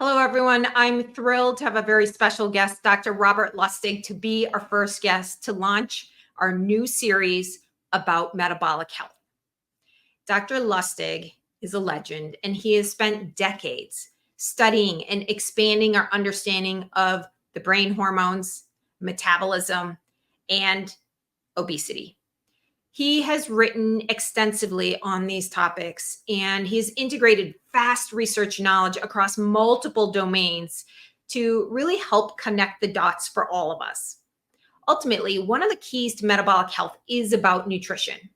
Hello, everyone. I'm thrilled to have a very special guest, Dr. Robert Lustig, to be our first guest to launch our new series about metabolic health. Dr. Lustig is a legend, and he has spent decades studying and expanding our understanding of the brain hormones, metabolism, and obesity. He has written extensively on these topics, and he's integrated vast research knowledge across multiple domains to really help connect the dots for all of us. Ultimately, one of the keys to metabolic health is about nutrition.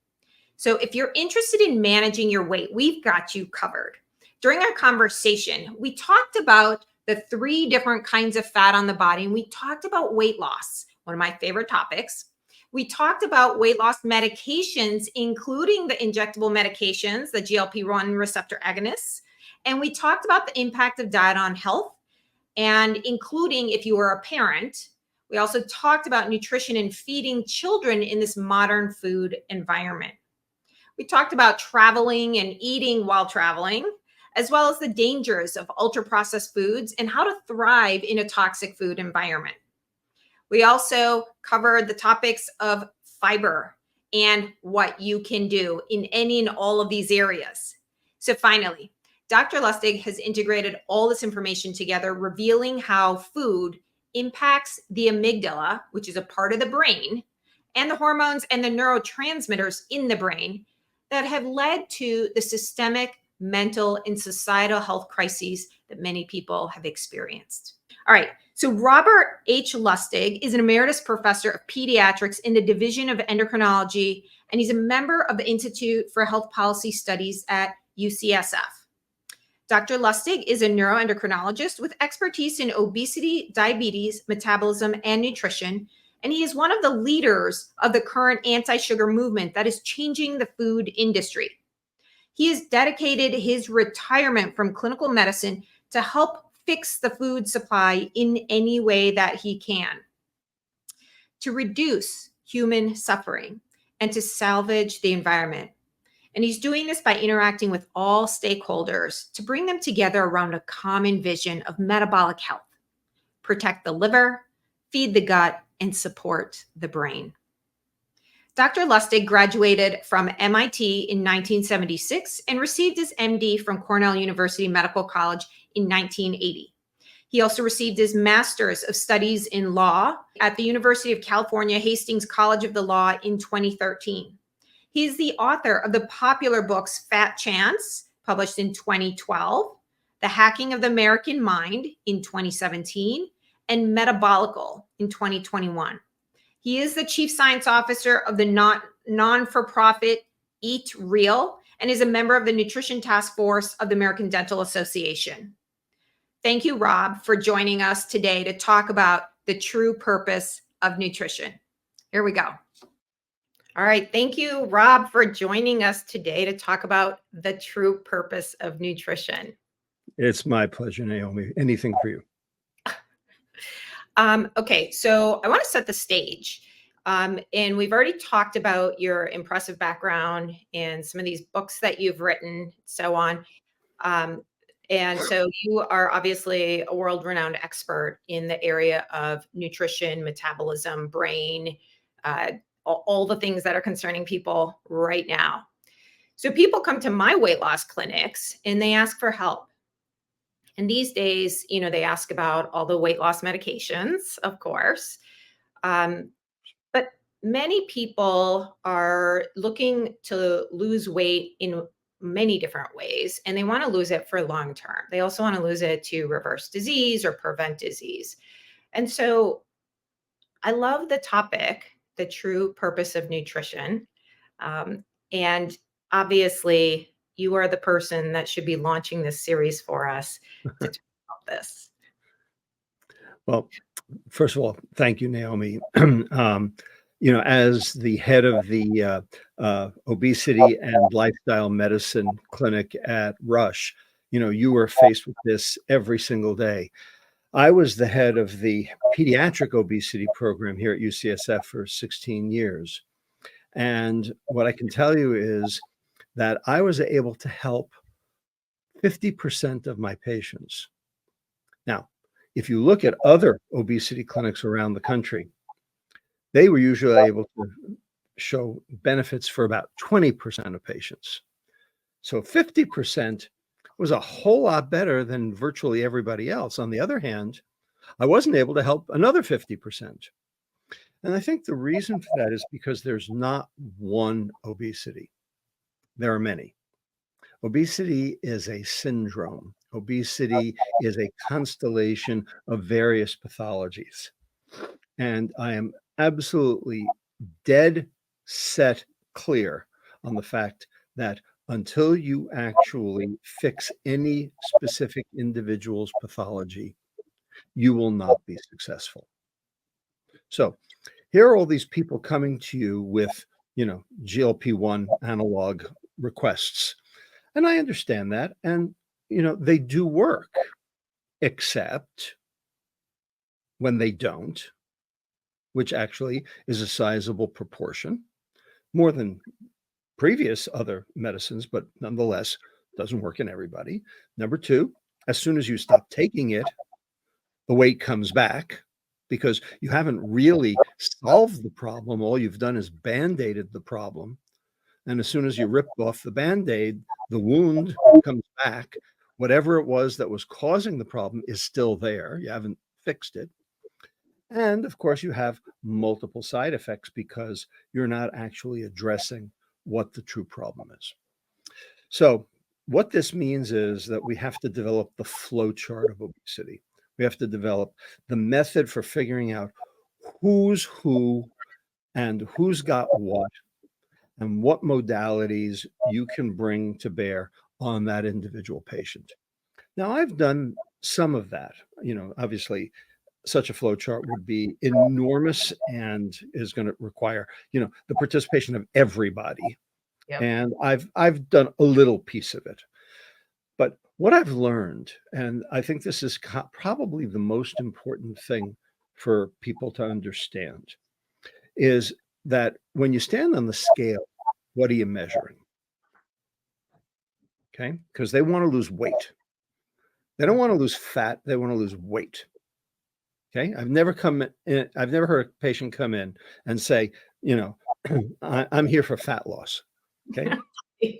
So if you're interested in managing your weight, we've got you covered. During our conversation, we talked about the 3 different kinds of fat on the body, and we talked about weight loss, one of my favorite topics. We talked about weight loss medications, including the injectable medications, the GLP-1 receptor agonists. And we talked about the impact of diet on health, and including if you were a parent. We also talked about nutrition and feeding children in this modern food environment. We talked about traveling and eating while traveling, as well as the dangers of ultra-processed foods and how to thrive in a toxic food environment. We also covered the topics of fiber and what you can do in any and all of these areas. So finally, Dr. Lustig has integrated all this information together, revealing how food impacts the amygdala, which is a part of the brain, and the hormones and the neurotransmitters in the brain that have led to the systemic, mental, and societal health crises that many people have experienced. All right, so Robert H. Lustig is an emeritus professor of pediatrics in the Division of Endocrinology, and he's a member of the Institute for Health Policy Studies at UCSF. Dr. Lustig is a neuroendocrinologist with expertise in obesity, diabetes, metabolism, and nutrition, and he is one of the leaders of the current anti-sugar movement that is changing the food industry. He has dedicated his retirement from clinical medicine to help fix the food supply in any way that he can, to reduce human suffering, and to salvage the environment. And he's doing this by interacting with all stakeholders to bring them together around a common vision of metabolic health: protect the liver, feed the gut, and support the brain. Dr. Lustig graduated from MIT in 1976 and received his MD from Cornell University Medical College in 1980. He also received his Master's of Studies in Law at the University of California, Hastings College of the Law in 2013. He's the author of the popular books Fat Chance, published in 2012, The Hacking of the American Mind in 2017, and Metabolical in 2021. He is the Chief Science Officer of the non-for-profit Eat Real and is a member of the Nutrition Task Force of the American Dental Association. Thank you, Rob, for joining us today to talk about the true purpose of nutrition. Here we go. All right. Thank you, Rob, for joining us today to talk about the true purpose of nutrition. It's my pleasure, Naomi. Anything for you. Okay, so I want to set the stage. And we've already talked about your impressive background and some of these books that you've written, so on. And so you are obviously a world-renowned expert in the area of nutrition, metabolism, brain, all the things that are concerning people right now. So people come to my weight loss clinics and they ask for help. And these days, they ask about all the weight loss medications, of course. But many people are looking to lose weight in many different ways, and they want to lose it for long term. They also want to lose it to reverse disease or prevent disease. And so I love the topic, the true purpose of nutrition. And obviously, you are the person that should be launching this series for us to talk about this. Well, first of all, thank you, Naomi. As the head of the obesity and lifestyle medicine clinic at Rush, you were faced with this every single day. I was the head of the pediatric obesity program here at UCSF for 16 years. And what I can tell you is that I was able to help 50% of my patients Now, if you look at other obesity clinics around the country, they were usually able to show benefits for about 20% of patients. So 50% was a whole lot better than virtually everybody else. On the other hand, I wasn't able to help another 50%. And I think the reason for that is because there's not one obesity. There are many. Obesity is a syndrome. Obesity is a constellation of various pathologies. And I am absolutely dead set clear on the fact that until you actually fix any specific individual's pathology, you will not be successful. So here are all these people coming to you with, GLP-1 analog requests. And I understand that. And, they do work, except when they don't, which actually is a sizable proportion, more than previous other medicines, but nonetheless doesn't work in everybody. Number two, as soon as you stop taking it, the weight comes back because you haven't really solved the problem. All you've done is band-aided the problem. And as soon as you rip off the band-aid, the wound comes back. Whatever it was that was causing the problem is still there. You haven't fixed it. And of course, you have multiple side effects because you're not actually addressing what the true problem is. So what this means is that we have to develop the flow chart of obesity. We have to develop the method for figuring out who's who and who's got what and what modalities you can bring to bear on that individual patient. Now, I've done some of that. Obviously, such a flow chart would be enormous and is going to require, the participation of everybody. Yep. And I've done a little piece of it. But what I've learned, and I think this is probably the most important thing for people to understand, is that when you stand on the scale, what are you measuring? Okay? Because they want to lose weight. They don't want to lose fat, they want to lose weight. Okay? I've never heard a patient come in and say, I'm here for fat loss. Okay?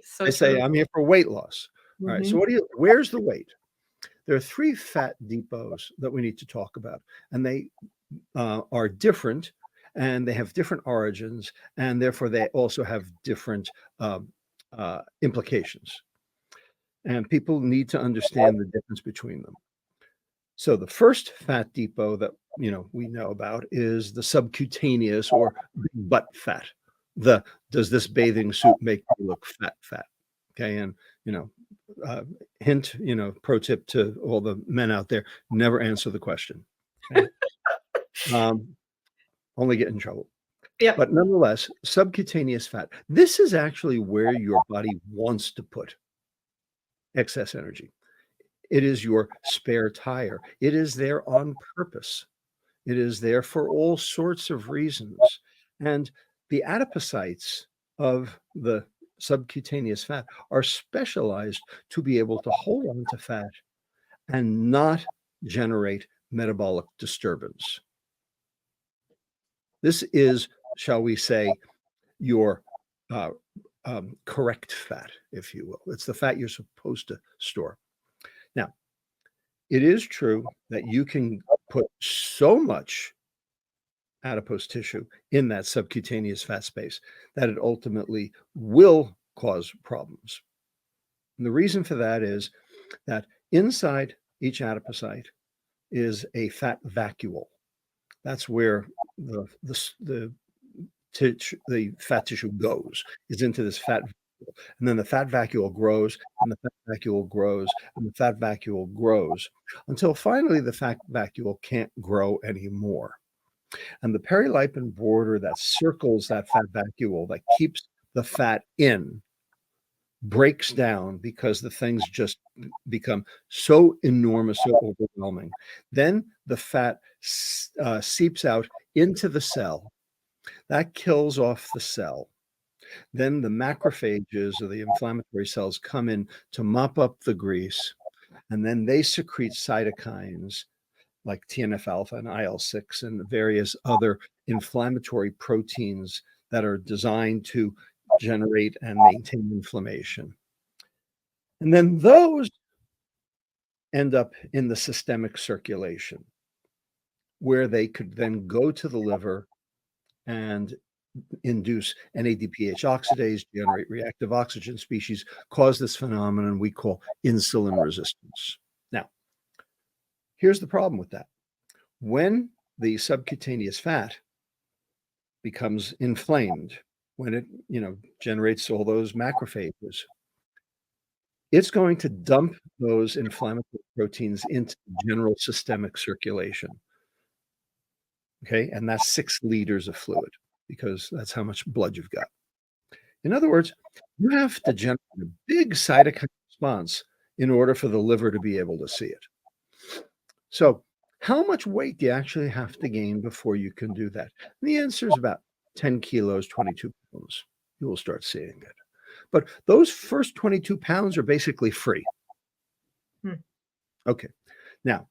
So I say, true. I'm here for weight loss. All right. So where's the weight? There are 3 fat depots that we need to talk about, and they are different, and they have different origins, and therefore they also have different implications. And people need to understand the difference between them. So the first fat depot that we know about is the subcutaneous or big butt fat. Does this bathing suit make me look fat? Okay, and hint, pro tip to all the men out there: never answer the question. Okay? Only get in trouble. Yep. But nonetheless, subcutaneous fat. This is actually where your body wants to put excess energy. It is your spare tire. It is there on purpose. It is there for all sorts of reasons. And the adipocytes of the subcutaneous fat are specialized to be able to hold on to fat and not generate metabolic disturbance. This is, shall we say, your correct fat, if you will. It's the fat you're supposed to store. Now, it is true that you can put so much adipose tissue in that subcutaneous fat space that it ultimately will cause problems. And the reason for that is that inside each adipocyte is a fat vacuole. That's where the fat tissue goes, is into this fat vacuole. And then the fat vacuole grows, and the fat vacuole grows, and the fat vacuole grows until finally the fat vacuole can't grow anymore. And the perilipin border that circles that fat vacuole that keeps the fat in breaks down because the things just become so enormous, so overwhelming. Then the fat seeps out into the cell. That kills off the cell. Then the macrophages or the inflammatory cells come in to mop up the grease. And then they secrete cytokines like TNF alpha and IL-6 and various other inflammatory proteins that are designed to generate and maintain inflammation. And then those end up in the systemic circulation, where they could then go to the liver and induce NADPH oxidase, generate reactive oxygen species, cause this phenomenon we call insulin resistance. Now, here's the problem with that. When the subcutaneous fat becomes inflamed, when it, generates all those macrophages, it's going to dump those inflammatory proteins into general systemic circulation. Okay, and that's 6 liters of fluid because that's how much blood you've got. In other words, you have to generate a big cytokine response in order for the liver to be able to see it. So, how much weight do you actually have to gain before you can do that? And the answer is about 10 kilos, 22 pounds. You will start seeing it. But those first 22 pounds are basically free. Okay. Now,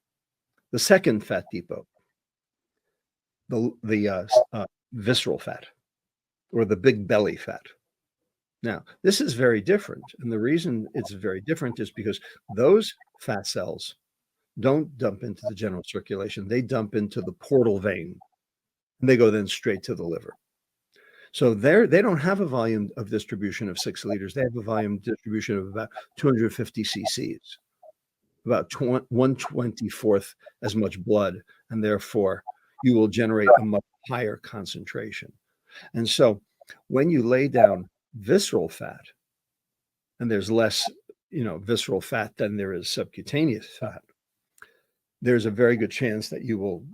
the second fat depot, the visceral fat or the big belly fat. Now, this is very different. And the reason it's very different is because those fat cells don't dump into the general circulation. They dump into the portal vein and they go then straight to the liver. So they don't have a volume of distribution of 6 liters. They have a volume distribution of about 250 cc's, about 1/24th as much blood. And therefore, you will generate a much higher concentration. And so when you lay down visceral fat, and there's less, visceral fat than there is subcutaneous fat, there's a very good chance that you will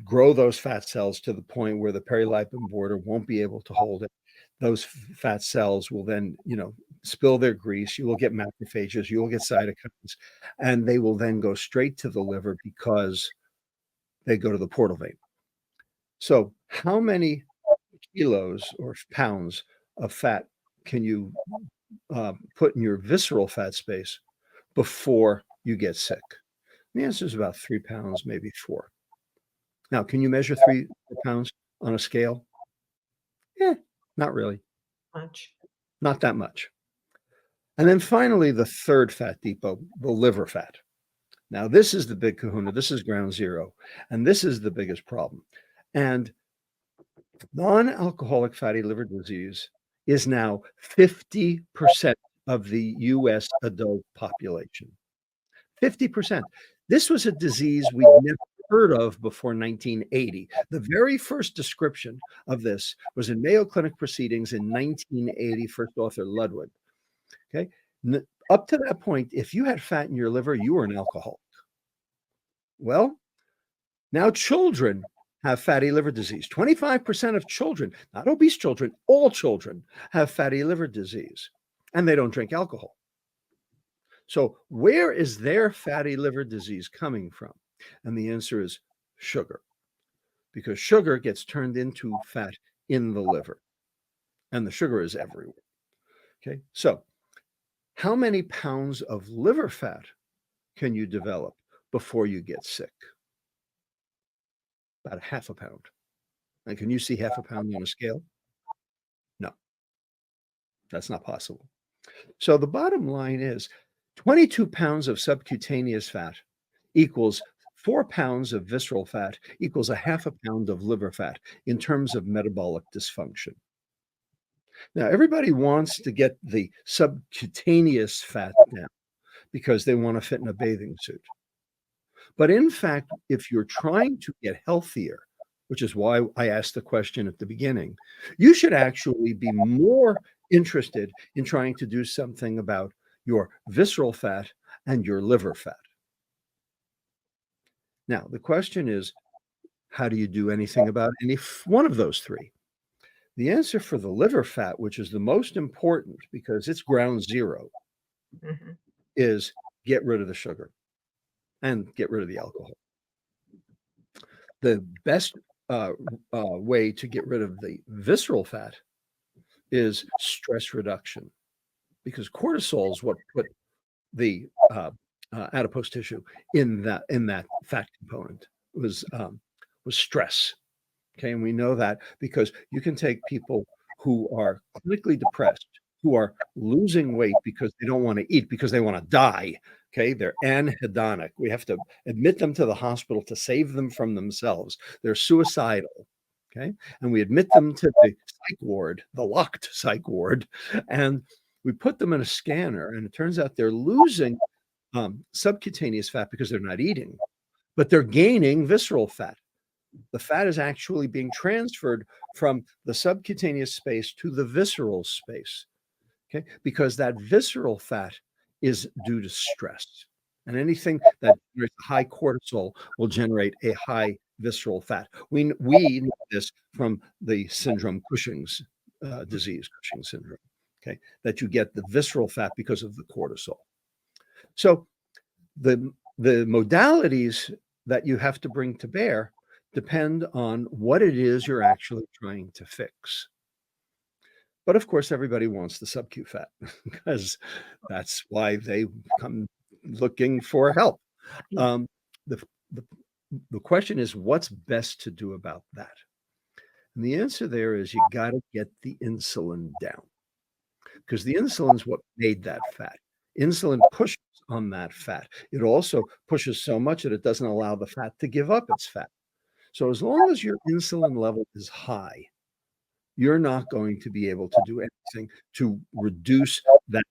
grow those fat cells to the point where the perilipin border won't be able to hold it. Those fat cells will then, spill their grease. You will get macrophages, you will get cytokines, and they will then go straight to the liver because they go to the portal vein. So how many kilos or pounds of fat can you put in your visceral fat space before you get sick? The answer is about 3 pounds, maybe 4. Now, can you measure 3 pounds on a scale? Not really. Much. Not that much. And then finally, the third fat depot, the liver fat. Now, this is the big kahuna. This is ground zero. And this is the biggest problem. And non-alcoholic fatty liver disease is now 50% of the US adult population. 50%. This was a disease we never heard of before 1980. The very first description of this was in Mayo Clinic Proceedings in 1980, first author Ludwig. Okay. Up to that point, if you had fat in your liver, you were an alcoholic. Well, now children have fatty liver disease. 25% of children, not obese children, all children have fatty liver disease, and they don't drink alcohol. So where is their fatty liver disease coming from? And the answer is sugar, because sugar gets turned into fat in the liver, and the sugar is everywhere. Okay, so how many pounds of liver fat can you develop before you get sick? About 1/2 pound. And can you see 1/2 pound on a scale? No, that's not possible. So the bottom line is 22 pounds of subcutaneous fat equals 4 pounds of visceral fat equals 1/2 pound of liver fat in terms of metabolic dysfunction. Now, everybody wants to get the subcutaneous fat down because they want to fit in a bathing suit. But in fact, if you're trying to get healthier, which is why I asked the question at the beginning, you should actually be more interested in trying to do something about your visceral fat and your liver fat. Now, the question is, how do you do anything about any one of those three? The answer for the liver fat, which is the most important because it's ground zero, is get rid of the sugar and get rid of the alcohol. The best way to get rid of the visceral fat is stress reduction, because cortisol is what put the adipose tissue in that fat component was stress. Okay, and we know that because you can take people who are clinically depressed, who are losing weight because they don't want to eat, because they want to die. Okay, they're anhedonic. We have to admit them to the hospital to save them from themselves. They're suicidal. Okay, and we admit them to the psych ward, the locked psych ward, and we put them in a scanner, and it turns out they're losing subcutaneous fat because they're not eating, but they're gaining visceral fat. The fat is actually being transferred from the subcutaneous space to the visceral space, okay? Because that visceral fat is due to stress. And anything that generates high cortisol will generate a high visceral fat. We know this from the syndrome, Cushing's disease, Cushing syndrome, okay? That you get the visceral fat because of the cortisol. So the modalities that you have to bring to bear depend on what it is you're actually trying to fix. But of course, everybody wants the subcu fat because that's why they come looking for help. The, the, the question is, what's best to do about that? And the answer there is you got to get the insulin down, because the insulin is what made that fat. Insulin pushes on that fat. It also pushes so much that it doesn't allow the fat to give up its fat. So as long as your insulin level is high, you're not going to be able to do anything to reduce that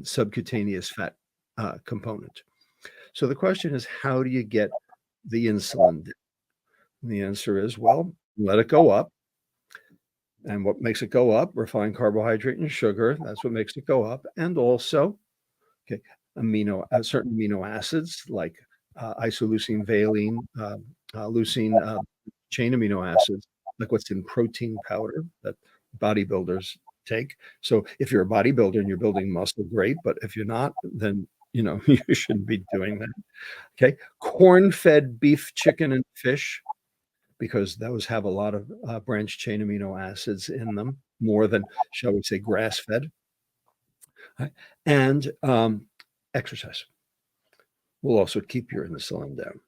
subcutaneous fat component. So the question is, how do you get the insulin down? And the answer is, well, let it go up. And what makes it go up? Refined carbohydrate and sugar. That's what makes it go up. And also, okay, certain amino acids like isoleucine, valine, leucine, chain amino acids, like what's in protein powder that bodybuilders take. So if you're a bodybuilder and you're building muscle, great. But if you're not, then you shouldn't be doing that. Okay, corn-fed beef, chicken, and fish, because those have a lot of branched chain amino acids in them, more than, shall we say, grass-fed. Right? And exercise will also keep your insulin down.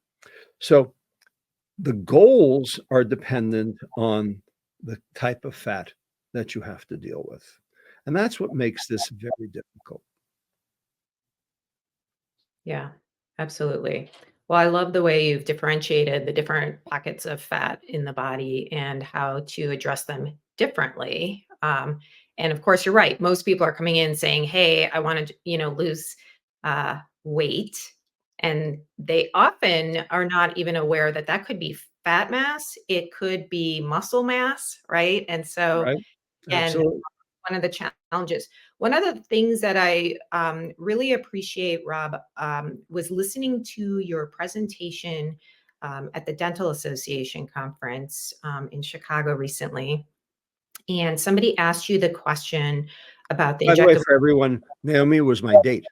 So the goals are dependent on the type of fat that you have to deal with. And that's what makes this very difficult. Yeah, absolutely. Well, I love the way you've differentiated the different pockets of fat in the body and how to address them differently. And of course, you're right. Most people are coming in saying, "Hey, I want to, lose weight," and they often are not even aware that that could be fat mass. It could be muscle mass, right? And so, Right? and Absolutely. one of the challenges. One of the things that I really appreciate, Rob, was listening to your presentation at the Dental Association conference in Chicago recently. And somebody asked you the question about the By the way, injectable. for everyone, Naomi was my date.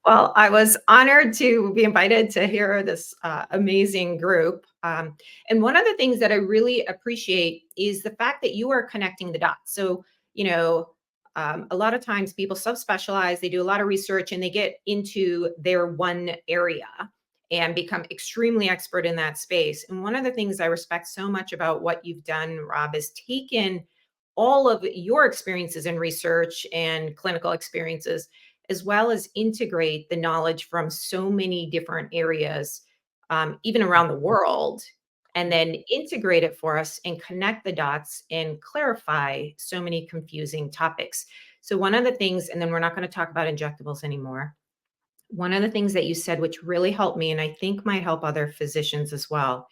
Well, I was honored to be invited to hear this amazing group. And one of the things that I really appreciate is the fact that you are connecting the dots. So, a lot of times people subspecialize, they do a lot of research and they get into their one area and become extremely expert in that space. And one of the things I respect so much about what you've done, Rob, is taken all of your experiences in research and clinical experiences, as well as integrate the knowledge from so many different areas, even around the world, and then integrate it for us and connect the dots and clarify so many confusing topics. So one of the things, and then we're not going to talk about injectables anymore. One of the things that you said, which really helped me, and I think might help other physicians as well,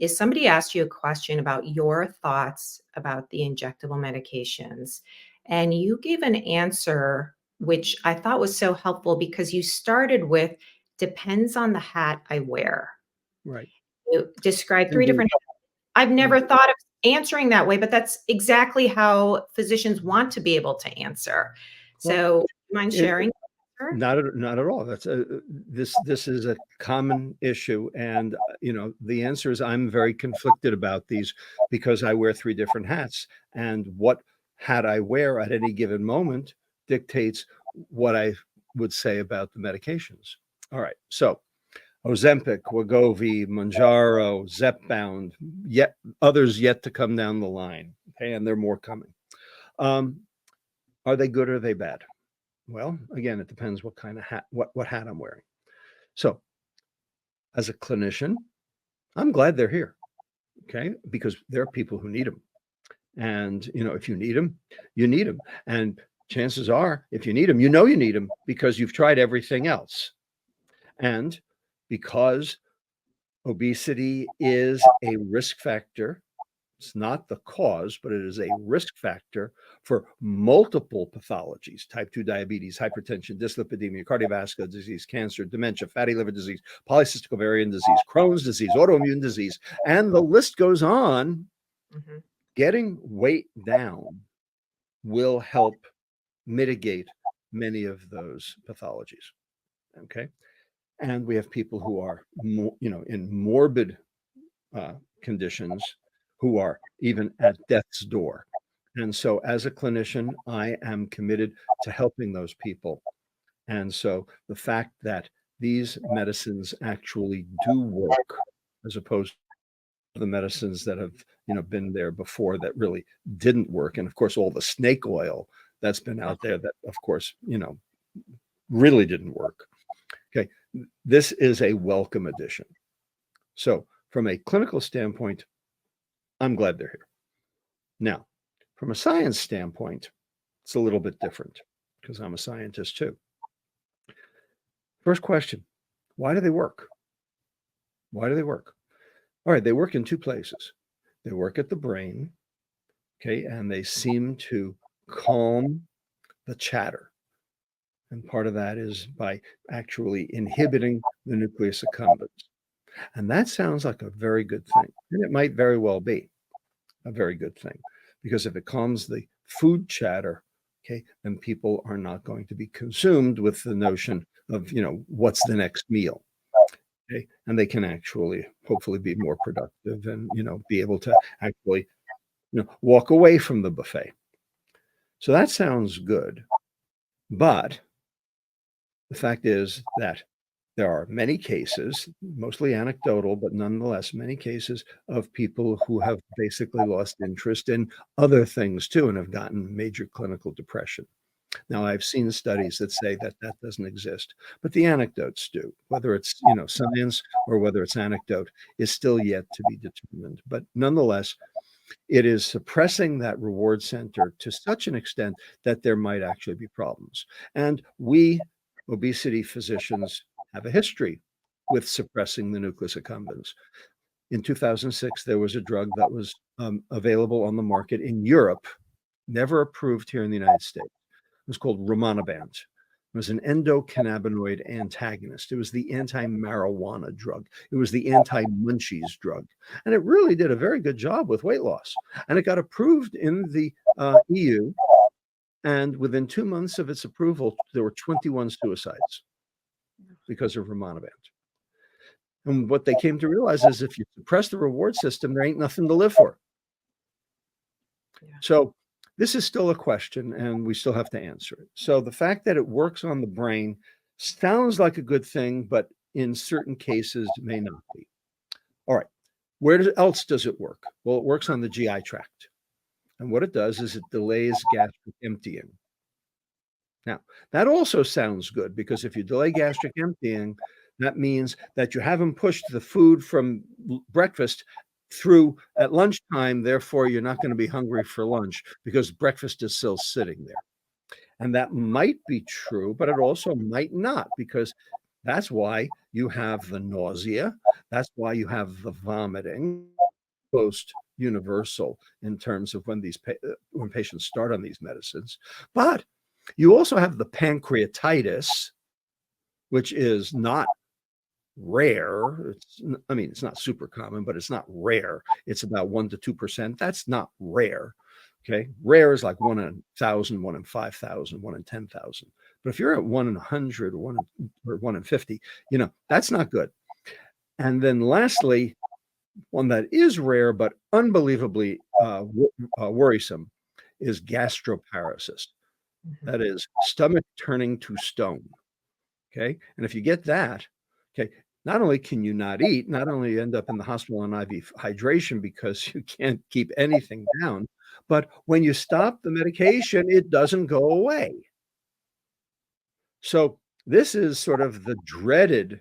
is somebody asked you a question about your thoughts about the injectable medications. And you gave an answer, which I thought was so helpful because you started with depends on the hat I wear. Right. You described three Indeed. different. I've never Indeed. thought of answering that way, but that's exactly how physicians want to be able to answer. Well, So, do you mind it, sharing? not at all. That's this is a common issue, and the answer is I'm very conflicted about these because I wear three different hats, and what hat I wear at any given moment dictates what I would say about the medications. All right, so Ozempic, Wegovy, Mounjaro, Zepbound, yet others yet to come down the line. Okay, and there are more coming. Are they good or are they bad? Well, again, it depends what kind of hat, what hat I'm wearing. So, as a clinician, I'm glad they're here. Okay, because there are people who need them, and if you need them, you need them, and chances are, if you need them, you need them because you've tried everything else, and because obesity is a risk factor. It's not the cause, but it is a risk factor for multiple pathologies: type 2 diabetes, hypertension, dyslipidemia, cardiovascular disease, cancer, dementia, fatty liver disease, polycystic ovarian disease, Crohn's disease, autoimmune disease, and the list goes on. Mhm. Getting weight down will help mitigate many of those pathologies. Okay. And we have people who are, in morbid conditions who are even at death's door. And so, as a clinician, I am committed to helping those people. And so, the fact that these medicines actually do work, as opposed to the medicines that have, been there before that really didn't work, and of course, all the snake oil that's been out there that, of course, really didn't work. Okay, this is a welcome addition. So, from a clinical standpoint, I'm glad they're here. Now, from a science standpoint, it's a little bit different because I'm a scientist too. First question, why do they work? Why do they work? All right, they work in two places. They work at the brain, okay, and they seem to calm the chatter. And part of that is by actually inhibiting the nucleus accumbens. And that sounds like a very good thing. And it might very well be a very good thing, because if it calms the food chatter, okay, then people are not going to be consumed with the notion of, what's the next meal. Okay, and they can actually hopefully be more productive and, be able to actually, walk away from the buffet. So that sounds good. But the fact is that there are many cases, mostly anecdotal, but nonetheless, many cases of people who have basically lost interest in other things too and have gotten major clinical depression. Now, I've seen studies that say that that doesn't exist, but the anecdotes do. Whether it's, science or whether it's anecdote is still yet to be determined. But nonetheless, it is suppressing that reward center to such an extent that there might actually be problems. And we, obesity physicians, have a history with suppressing the nucleus accumbens. In 2006, there was a drug that was available on the market in Europe, never approved here in the United States. It was called rimonabant. It was an endocannabinoid antagonist. It was the anti-marijuana drug. It was the anti-munchies drug. And it really did a very good job with weight loss. And it got approved in the EU. And within 2 months of its approval, there were 21 suicides because of rimonabant. And what they came to realize is if you suppress the reward system, there ain't nothing to live for. Yeah. So this is still a question, and we still have to answer it. So the fact that it works on the brain sounds like a good thing, but in certain cases may not be. All right, where else does it work? Well, it works on the GI tract. And what it does is it delays gastric emptying. Now, that also sounds good, because if you delay gastric emptying, that means that you haven't pushed the food from breakfast through at lunchtime. Therefore, you're not going to be hungry for lunch because breakfast is still sitting there. And that might be true, but it also might not, because that's why you have the nausea. That's why you have the vomiting. Most universal in terms of when when patients start on these medicines. But you also have the pancreatitis, which is not rare. It's not super common, but it's not rare. It's about 1 to 2%. That's not rare. Okay. Rare is like 1 in 1,000, 1 in 5,000, 1 in 10,000. But if you're at 1 in 100 or 1 in 50, that's not good. And then lastly, one that is rare but unbelievably worrisome is gastroparesis. Mhm. That is stomach turning to stone. Okay. And if you get that, okay, not only can you not eat, not only end up in the hospital on IV hydration because you can't keep anything down, but when you stop the medication, it doesn't go away. So this is sort of the dreaded,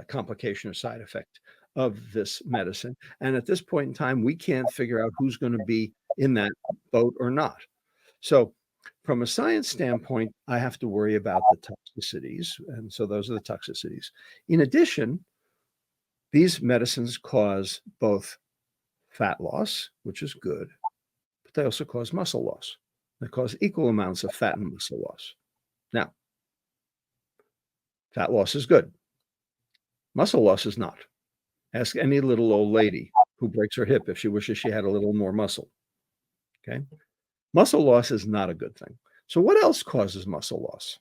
complication or side effect of this medicine. And at this point in time, we can't figure out who's going to be in that boat or not. So from a science standpoint, I have to worry about the toxicities. And so those are the toxicities. In addition, these medicines cause both fat loss, which is good, but they also cause muscle loss. They cause equal amounts of fat and muscle loss. Now, fat loss is good. Muscle loss is not. Ask any little old lady who breaks her hip if she wishes she had a little more muscle. Okay. Muscle loss is not a good thing. So what else causes muscle loss?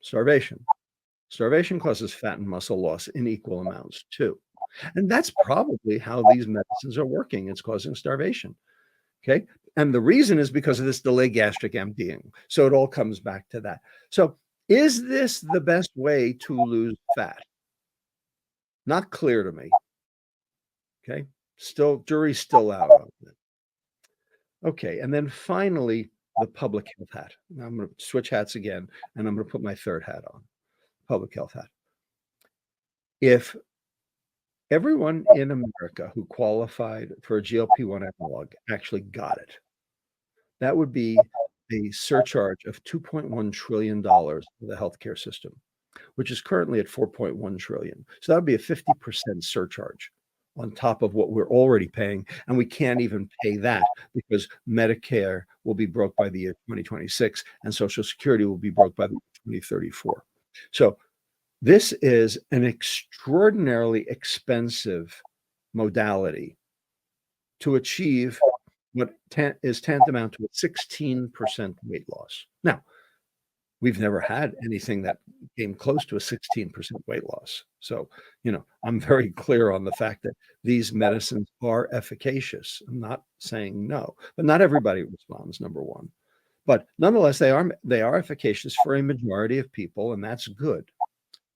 Starvation. Starvation causes fat and muscle loss in equal amounts too. And that's probably how these medicines are working. It's causing starvation. Okay. And the reason is because of this delayed gastric emptying. So it all comes back to that. So is this the best way to lose fat? Not clear to me. Okay. Still, jury's still out on it. Okay. And then finally, the public health hat. Now I'm going to switch hats again, and I'm going to put my third hat on, public health hat. If everyone in America who qualified for a GLP-1 analog actually got it, that would be a surcharge of $2.1 trillion for the healthcare system, which is currently at 4.1 trillion. So that would be a 50% surcharge on top of what we're already paying. And we can't even pay that because Medicare will be broke by the year 2026 and Social Security will be broke by the year 2034. So this is an extraordinarily expensive modality to achieve what is tantamount to a 16% weight loss. Now, we've never had anything that came close to a 16% weight loss. So, I'm very clear on the fact that these medicines are efficacious. I'm not saying no, but not everybody responds, number one. But nonetheless, they are efficacious for a majority of people, and that's good.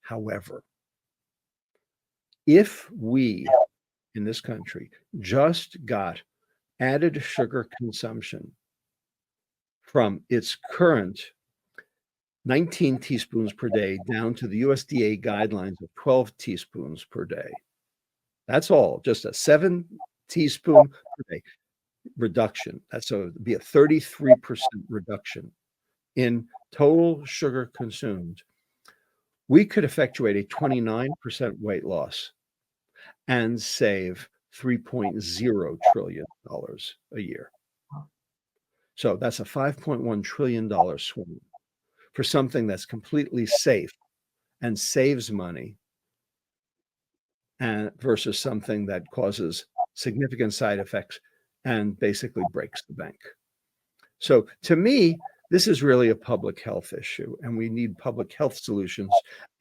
However, if we in this country just got added sugar consumption from its current 19 teaspoons per day down to the USDA guidelines of 12 teaspoons per day. That's all, just a 7 teaspoon per day reduction. So it'd be a 33% reduction in total sugar consumed. We could effectuate a 29% weight loss and save $3.0 trillion a year. So that's a $5.1 trillion swing for something that's completely safe and saves money and versus something that causes significant side effects and basically breaks the bank. So to me, this is really a public health issue, and we need public health solutions.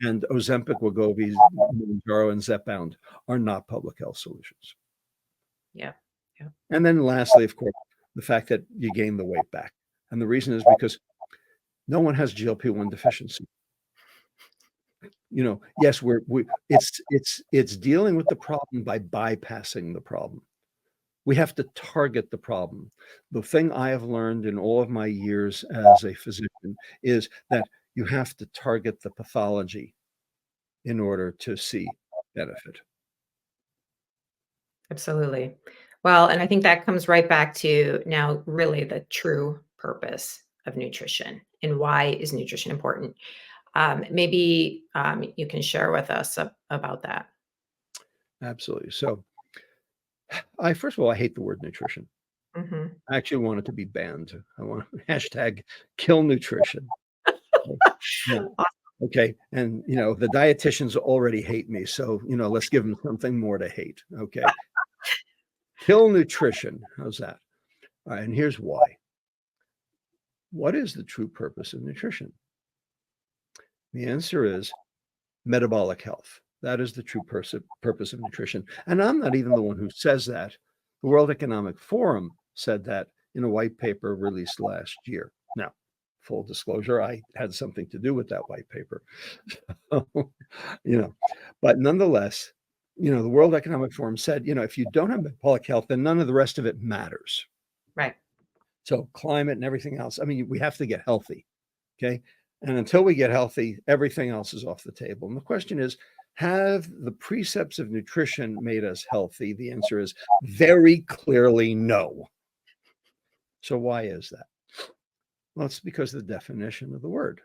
And Ozempic, Wegovy, Mounjaro, and Zepbound are not public health solutions. Yeah. And then lastly, of course, the fact that you gain the weight back. And the reason is because no one has GLP-1 deficiency. Yes, it's dealing with the problem by bypassing the problem. We have to target the problem. The thing I have learned in all of my years as a physician is that you have to target the pathology in order to see benefit. Absolutely. Well, and I think that comes right back to now really the true purpose of nutrition and why is nutrition important. Maybe you can share with us about that. Absolutely. So first of all, I hate the word nutrition. Mm-hmm. I actually want it to be banned. I want hashtag kill nutrition. Yeah. Okay. And, the dietitians already hate me. So, let's give them something more to hate. Okay. Kill nutrition. How's that? All right. And here's why. What is the true purpose of nutrition? The answer is metabolic health. That is the true purpose of nutrition. And I'm not even the one who says that. The World Economic Forum said that in a white paper released last year. Now, full disclosure, I had something to do with that white paper. But nonetheless, the World Economic Forum said, if you don't have metabolic health, then none of the rest of it matters. Right. So climate and everything else, we have to get healthy. Okay. And until we get healthy, everything else is off the table. And the question is, have the precepts of nutrition made us healthy? The answer is very clearly no. So why is that? Well, it's because of the definition of the word.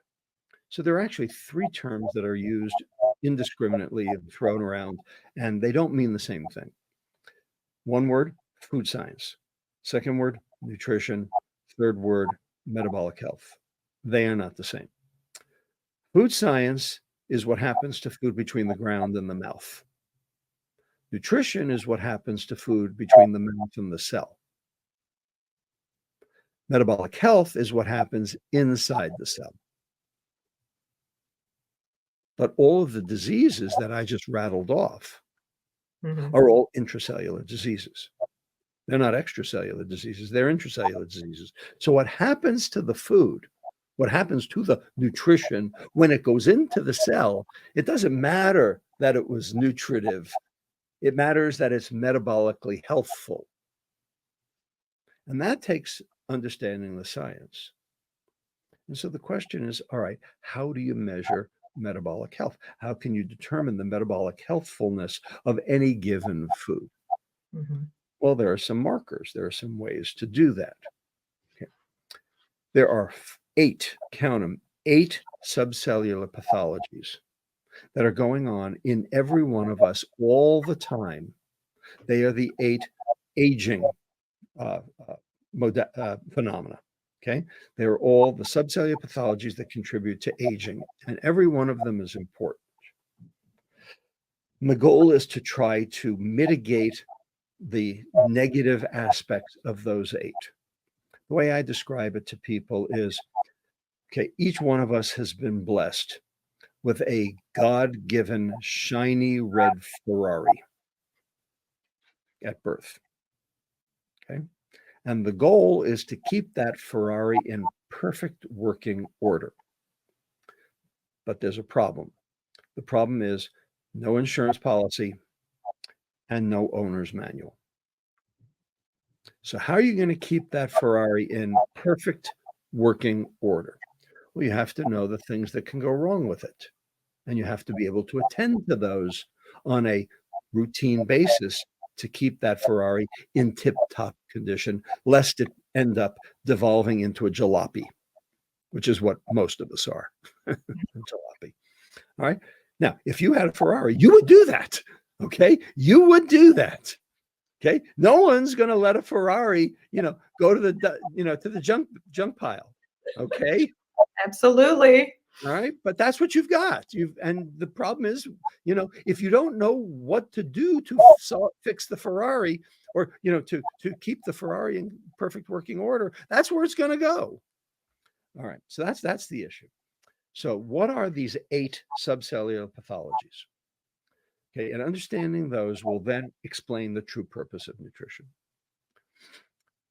So there are actually 3 terms that are used indiscriminately and thrown around, and they don't mean the same thing. One word, food science. Second word, nutrition. Third word, metabolic health. They are not the same. Food science is what happens to food between the ground and the mouth. Nutrition is what happens to food between the mouth and the cell. Metabolic health is what happens inside the cell. But all of the diseases that I just rattled off are all intracellular diseases. They're not extracellular diseases, they're intracellular diseases. So what happens to the food, what happens to the nutrition when it goes into the cell, it doesn't matter that it was nutritive. It matters that it's metabolically healthful. And that takes understanding the science. And so the question is, all right, how do you measure metabolic health? How can you determine the metabolic healthfulness of any given food? Well, there are some markers. There are some ways to do that. Okay. There are 8, count them, 8 subcellular pathologies that are going on in every one of us all the time. They are the 8 aging phenomena. Okay, they're all the subcellular pathologies that contribute to aging, and every one of them is important. And the goal is to try to mitigate the negative aspects of those 8. The way I describe it to people is, okay, each one of us has been blessed with a God-given shiny red Ferrari at birth. Okay. And the goal is to keep that Ferrari in perfect working order. But there's a problem. The problem is no insurance policy and no owner's manual. So how are you going to keep that Ferrari in perfect working order? Well, you have to know the things that can go wrong with it. And you have to be able to attend to those on a routine basis to keep that Ferrari in tip-top condition, lest it end up devolving into a jalopy, which is what most of us are. Jalopy. All right. Now, if you had a Ferrari, you would do that. Okay. You would do that. Okay. No one's going to let a Ferrari, go to the junk pile. Okay. Absolutely. All right. But that's what you've got. And the problem is, if you don't know what to do to fix the Ferrari or, to keep the Ferrari in perfect working order, that's where it's going to go. All right. So that's the issue. So what are these 8 subcellular pathologies? Okay. And understanding those will then explain the true purpose of nutrition.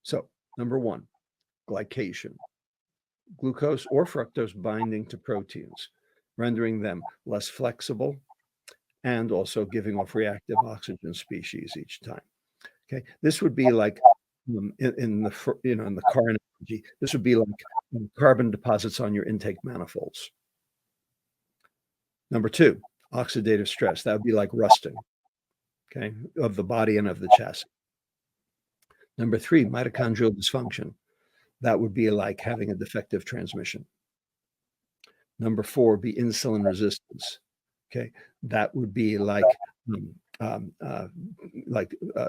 So number 1, glycation. Glucose or fructose binding to proteins, rendering them less flexible and also giving off reactive oxygen species each time. Okay, this would be like in the car analogy, this would be like carbon deposits on your intake manifolds. Number 2, oxidative stress. That would be like rusting, okay, of the body and of the chassis. Number 3, mitochondrial dysfunction. That would be like having a defective transmission. Number 4 would be insulin resistance. Okay, that would be like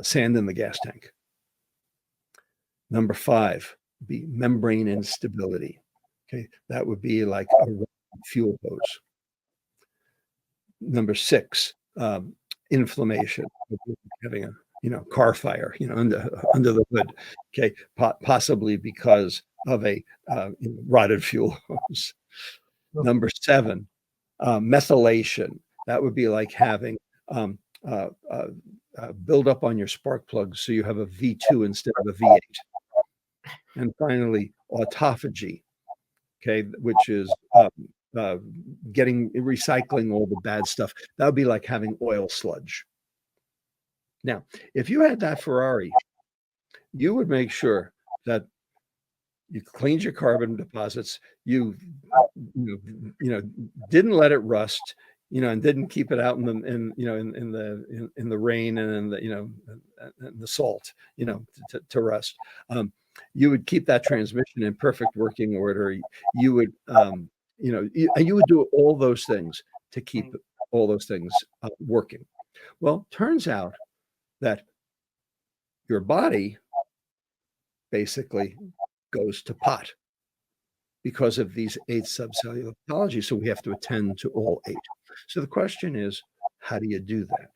sand in the gas tank. Number 5 would be membrane instability. Okay, that would be like a fuel hose. Number 6, inflammation, having a car fire, under the hood, okay, possibly because of a rotted fuel hose. Number 7, methylation. That would be like having build up on your spark plugs so you have a V2 instead of a V8. And finally, autophagy. okay, which is recycling all the bad stuff. That would be like having oil sludge. Now, if you had that Ferrari, you would make sure that you cleaned your carbon deposits, didn't let it rust, and didn't keep it out in the rain and in the salt, to rust. You would keep that transmission in perfect working order. You would, you would do all those things to keep all those things working. Well, turns out that your body basically goes to pot because of these 8 subcellular pathologies. So we have to attend to all 8. So the question is, how do you do that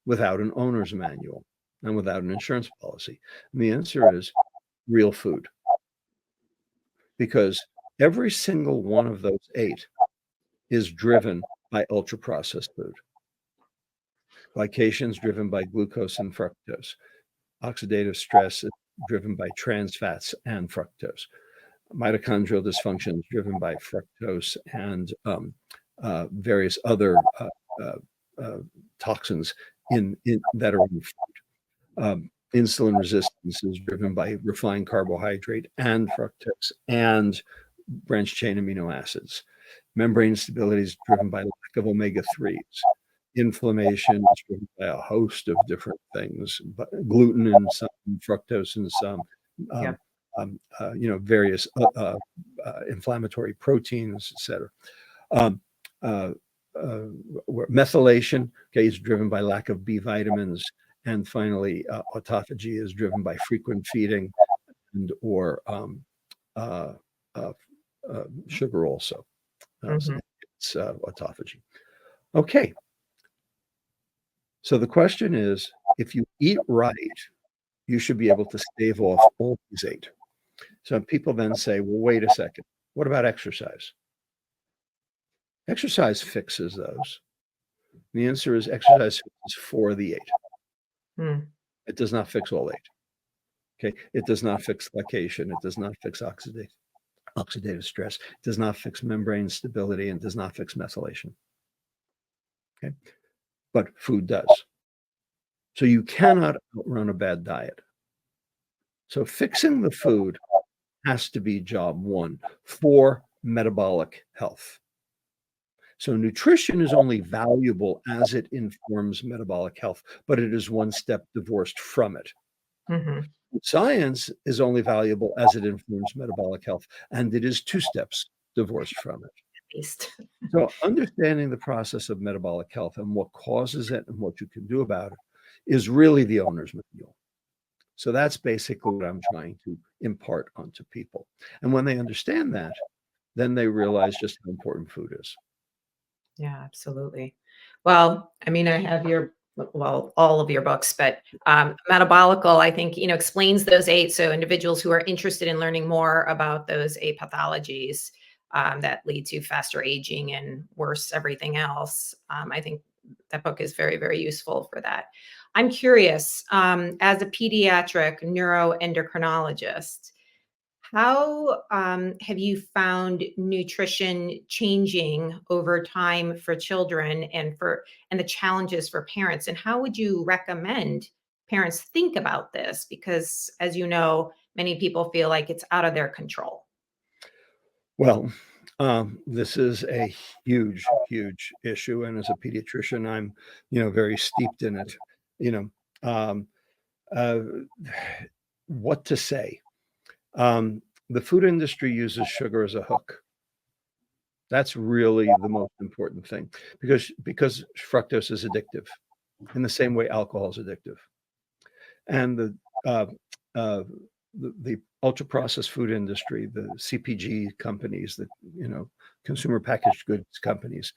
without an owner's manual and without an insurance policy? And the answer is real food. Because every single one of those 8 is driven by ultra-processed food. Glycation is driven by glucose and fructose. Oxidative stress is driven by trans fats and fructose. Mitochondrial dysfunction is driven by fructose and various other toxins that are in food. Insulin resistance is driven by refined carbohydrate and fructose and branched chain amino acids. Membrane stability is driven by lack of omega-3s. Inflammation is driven by a host of different things, but gluten in some, fructose in some, various inflammatory proteins, etc. Methylation, is driven by lack of B vitamins, and finally, autophagy is driven by frequent feeding and or sugar also. So it's autophagy. Okay. So the question is, if you eat right, you should be able to stave off all these 8. So people then say, well, wait a second. What about exercise? Exercise fixes those. The answer is exercise fixes 4 of the 8. It does not fix all 8. Okay. It does not fix glycation. It does not fix oxidative stress. It does not fix membrane stability, and does not fix methylation. Okay. But food does. So you cannot outrun a bad diet. So fixing the food has to be job 1 for metabolic health. So nutrition is only valuable as it informs metabolic health, but it is 1 step divorced from it. Science is only valuable as it informs metabolic health, and it is 2 steps divorced from it. So understanding the process of metabolic health and what causes it and what you can do about it is really the owner's manual. So that's basically what I'm trying to impart onto people. And when they understand that, then they realize just how important food is. Yeah, absolutely. Well, I mean, I have all of your books, but Metabolical, I think, explains those 8. So individuals who are interested in learning more about those 8 pathologies that lead to faster aging and worse everything else, I think that book is very, very useful for that. I'm curious, as a pediatric neuroendocrinologist, how have you found nutrition changing over time for children and the challenges for parents? And how would you recommend parents think about this? Because, as you know, many people feel like it's out of their control. Well, this is a huge, huge issue, and as a pediatrician, I'm, very steeped in it. What to say? The food industry uses sugar as a hook. That's really the most important thing, because fructose is addictive, in the same way alcohol is addictive, and the ultra processed food industry, the CPG companies, the consumer packaged goods companies,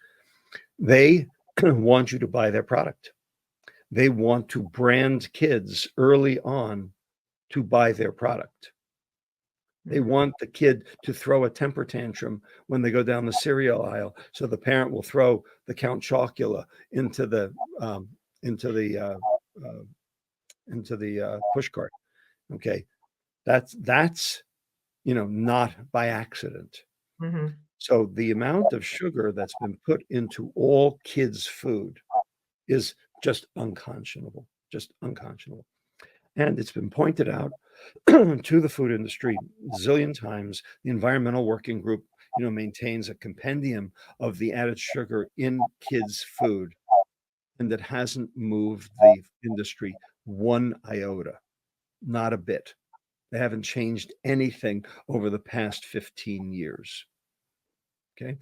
they want you to buy their product. They want to brand kids early on to buy their product. They want the kid to throw a temper tantrum when they go down the cereal aisle, so the parent will throw the Count Chocula into the push cart. Okay, that's not by accident. Mhm. So the amount of sugar that's been put into all kids' food is just unconscionable, just unconscionable. And it's been pointed out to the food industry zillion times. The Environmental Working Group, maintains a compendium of the added sugar in kids' food, and that hasn't moved the industry one iota, not a bit. They haven't changed anything over the past 15 years. Okay.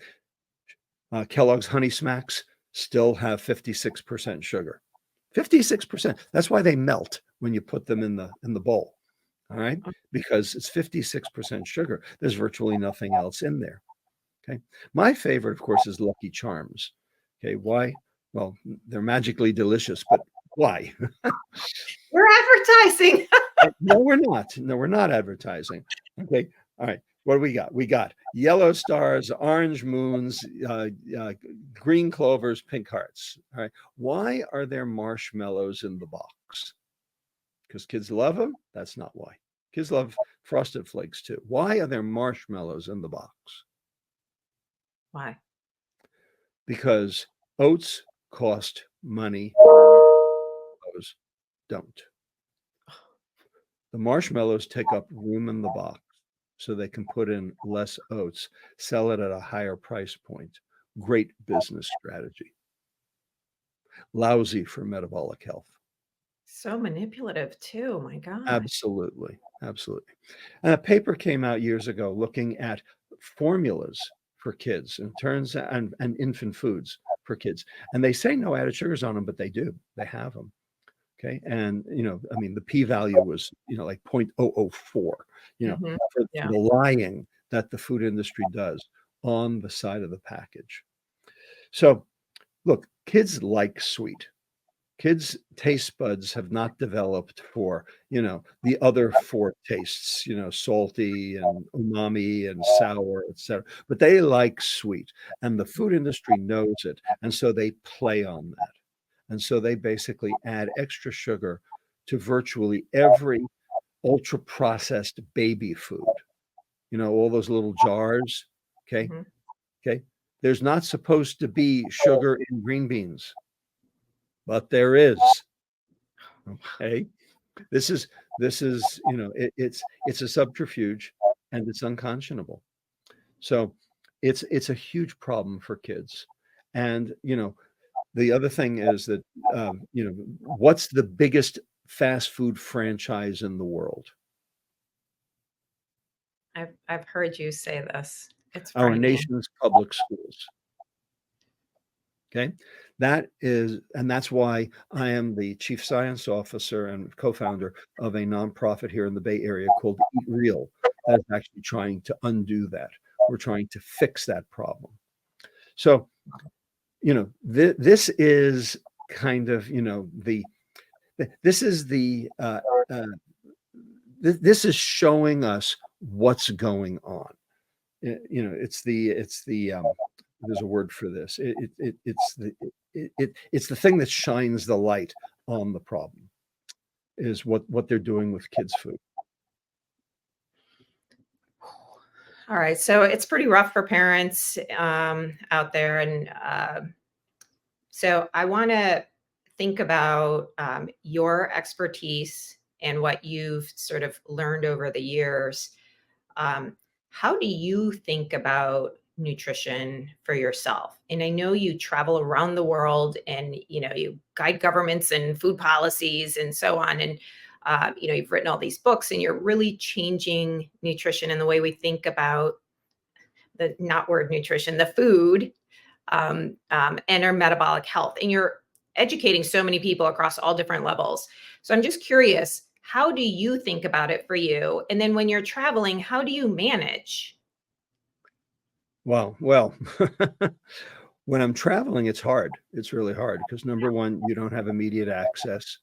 Kellogg's Honey Smacks still have 56% sugar. 56%. That's why they melt when you put them in the bowl. All right? Because it's 56% sugar. There's virtually nothing else in there. Okay. My favorite, of course, is Lucky Charms. Okay. Why? Well, they're magically delicious, but why? We're advertising. No, we're not. No, we're not advertising. Okay. All right. What do we got? We got yellow stars, orange moons, green clovers, pink hearts. All right. Why are there marshmallows in the box? Because kids love them? That's not why. Kids love Frosted Flakes too. Why are there marshmallows in the box? Why? Because oats cost money. Those don't. The marshmallows take up room in the box, so they can put in less oats, sell it at a higher price point. Great business strategy. Lousy for metabolic health. So manipulative too. My God. Absolutely. Absolutely. And a paper came out years ago looking at formulas for kids and infant foods for kids. And they say no added sugars on them, but they do. They have them. Okay. And, the p-value was, like 0.004, Mhm. for Yeah. the lying that the food industry does on the side of the package. So look, kids like sweet. Kids' taste buds have not developed for, the other four tastes, salty and umami and sour, etc. But they like sweet, and the food industry knows it. And so they play on that. And so they basically add extra sugar to virtually every ultra processed baby food, all those little jars. Okay. Mhm. Okay. There's not supposed to be sugar in green beans, but there is. Okay. This is, it's a subterfuge, and it's unconscionable. So it's a huge problem for kids. And, the other thing is that, what's the biggest fast food franchise in the world? I've heard you say this. It's Our frightening. nation's public schools. Okay. And that's why I am the chief science officer and co-founder of a nonprofit here in the Bay Area called Eat Real, that is actually trying to undo that. We're trying to fix that problem. So, this is kind of, this is this is showing us what's going on. It's the there's a word for this. It's the thing that shines the light on the problem, is what they're doing with kids' food. All right. So it's pretty rough for parents out there. And so I want to think about your expertise and what you've sort of learned over the years. How do you think about nutrition for yourself? And I know you travel around the world, and you guide governments and food policies and so on. And you've written all these books, and you're really changing nutrition and the way we think about the not word nutrition, the food, and our metabolic health. And you're educating so many people across all different levels. So I'm just curious, how do you think about it for you? And then when you're traveling, how do you manage? Well, when I'm traveling, it's hard. It's really hard because, number one, you don't have immediate access,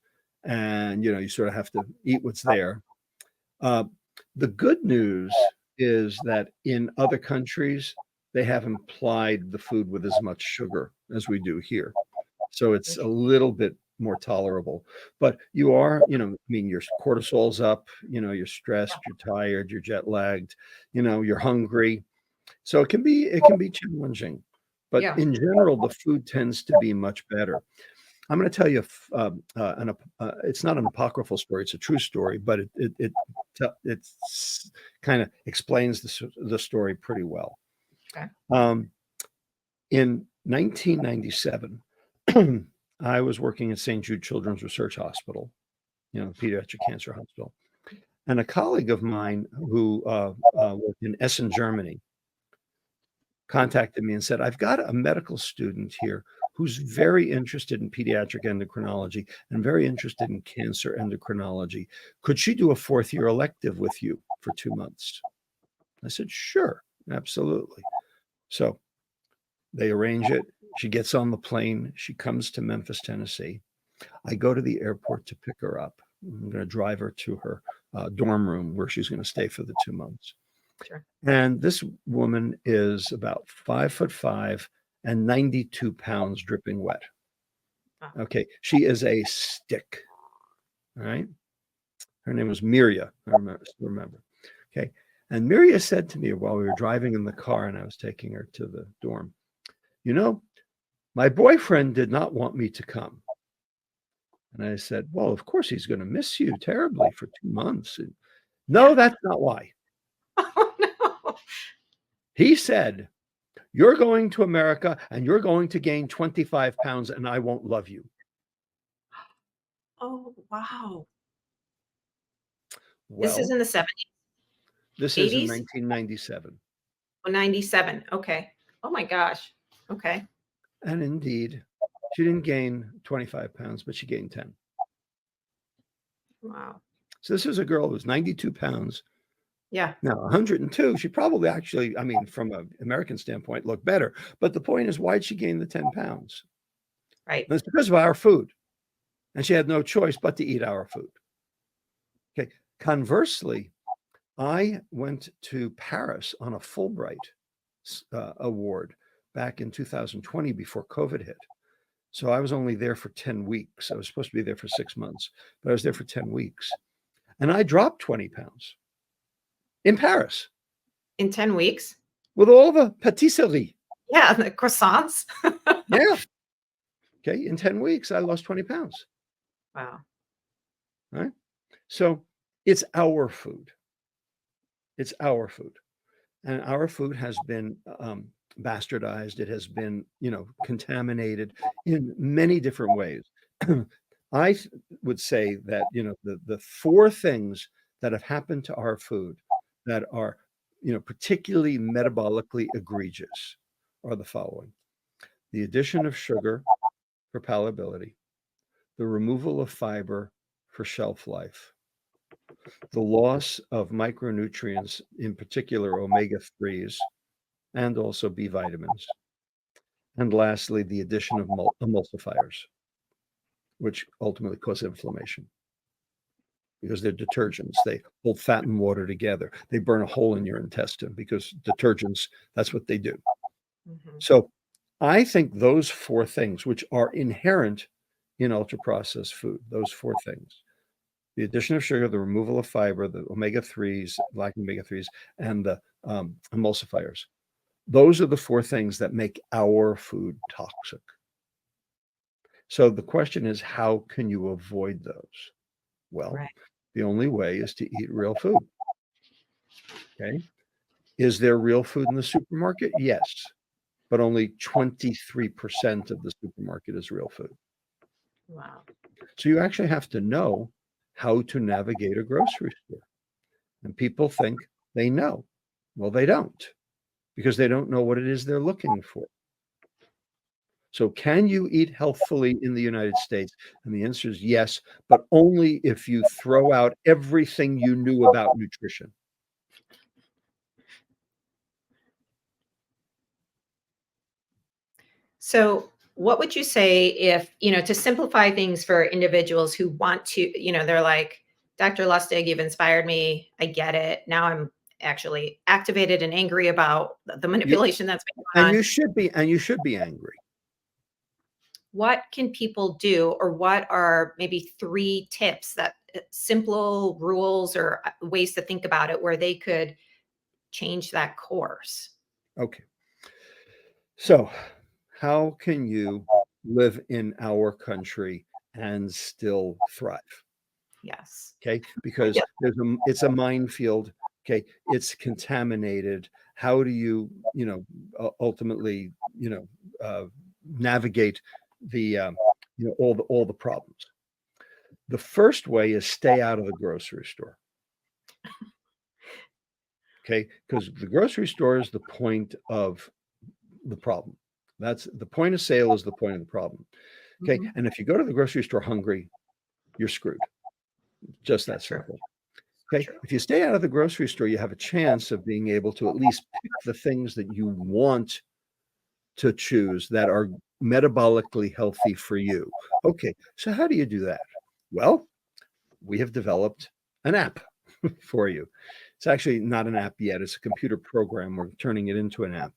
and you sort of have to eat what's there. Uh, the good news is that in other countries, they haven't applied the food with as much sugar as we do here. So it's a little bit more tolerable. But you are, your cortisol's up, you're stressed, you're tired, you're jet lagged, you're hungry. So it can be challenging, but Yeah. in general, the food tends to be much better. I'm going to tell you, it's not an apocryphal story; it's a true story, but it's kind of explains the story pretty well. Okay. In 1997, I was working at St. Jude Children's Research Hospital, pediatric cancer hospital, and a colleague of mine who worked in Essen, Germany, contacted me and said, I've got a medical student here who's very interested in pediatric endocrinology and very interested in cancer endocrinology. Could she do a fourth-year elective with you for 2 months? I said, sure, absolutely. So they arrange it. She gets on the plane. She comes to Memphis, Tennessee. I go to the airport to pick her up. I'm going to drive her to her dorm room where she's going to stay for the 2 months. Sure. And this woman is about 5'5" and 92 pounds dripping wet. Wow. Okay. She is a stick. All right. Her name was Miria. I remember. Okay. And Miria said to me while we were driving in the car and I was taking her to the dorm, my boyfriend did not want me to come. And I said, well, of course he's going to miss you terribly for 2 months. And, no, that's not why. Oh, no. He said, you're going to America and you're going to gain 25 pounds and I won't love you. Oh, wow. Well, This is in the 70s, this is in 80s? 1997. Oh, 97. Okay. Oh my gosh. Okay. And indeed, she didn't gain 25 pounds, but she gained 10. Wow. So this was a girl who was 92 pounds. Yeah. Now, 102, she probably actually, from an American standpoint, looked better. But the point is, why'd she gain the 10 pounds? Right. And it's because of our food. And she had no choice but to eat our food. Okay. Conversely, I went to Paris on a Fulbright award back in 2020 before COVID hit. So I was only there for 10 weeks. I was supposed to be there for 6 months, but I was there for 10 weeks. And I dropped 20 pounds in Paris In 10 weeks? with all the patisserie. Yeah, the croissants. Yeah. Okay. In 10 weeks, I lost 20 pounds. Wow. Right. So it's our food. It's our food. And our food has been bastardized. It has been, contaminated in many different ways. I would say that, the 4 things that have happened to our food that are, particularly metabolically egregious are the following: the addition of sugar for palatability, the removal of fiber for shelf life, the loss of micronutrients, in particular omega-3s, and also B vitamins. And lastly, the addition of emulsifiers, which ultimately cause inflammation because they're detergents. They hold fat and water together. They burn a hole in your intestine because detergents, that's what they do. Mhm. So I think those 4 things, which are inherent in ultra-processed food, those 4 things, the addition of sugar, the removal of fiber, the omega-3s, lacking omega-3s, and the emulsifiers. Those are the 4 things that make our food toxic. So the question is, how can you avoid those? Well, Right. the only way is to eat real food. Okay. Is there real food in the supermarket? Yes. But only 23% of the supermarket is real food. Wow. So you actually have to know how to navigate a grocery store. And people think they know. Well, they don't, because they don't know what it is they're looking for. So can you eat healthfully in the United States? And the answer is yes, but only if you throw out everything you knew about nutrition. So, what would you say if, to simplify things for individuals who want to, they're like, Dr. Lustig, you've inspired me. I get it. Now I'm actually activated and angry about the You, manipulation that's been and going on. you should be angry. What can people do, or what are maybe 3 tips that simple rules or ways to think about it where they could change that course? Okay. So, how can you live in our country and still thrive? Yes. Okay, because Yeah. it's a minefield. Okay, it's contaminated. How do you, ultimately, navigate the, all the problems? The first way is stay out of the grocery store. Okay, because the grocery store is the point of the problem. That's the point of sale is the point of the problem. Okay, Mhm. and if you go to the grocery store hungry, you're screwed. Just that That's true. simple. So Okay. true. If you stay out of the grocery store, you have a chance of being able to at least pick the things that you want to choose that are metabolically healthy for you. Okay. So how do you do that? Well, we have developed an app for you. It's actually not an app yet. It's a computer program. We're turning it into an app,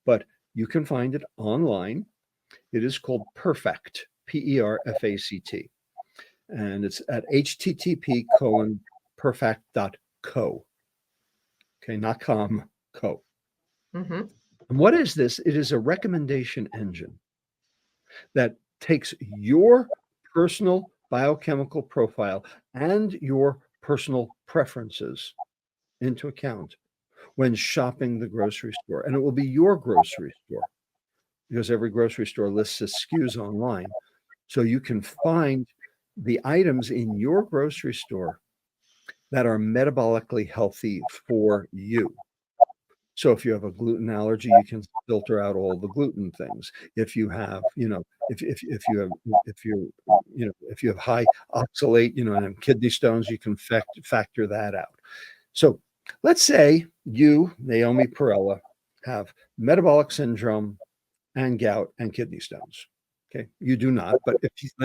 but you can find it online. It is called Perfect, Perfect. And it's at http://perfect.co. Okay, not com, co. Mhm. And what is this? It is a recommendation engine that takes your personal biochemical profile and your personal preferences into account when shopping the grocery store. And it will be your grocery store because every grocery store lists its SKUs online. So you can find the items in your grocery store that are metabolically healthy for you. So if you have a gluten allergy, you can filter out all the gluten things. If you have, if you have if you have high oxalate, and kidney stones, you can factor that out. So let's say you, Naomi Parrella, have metabolic syndrome and gout and kidney stones. Okay, you do not, but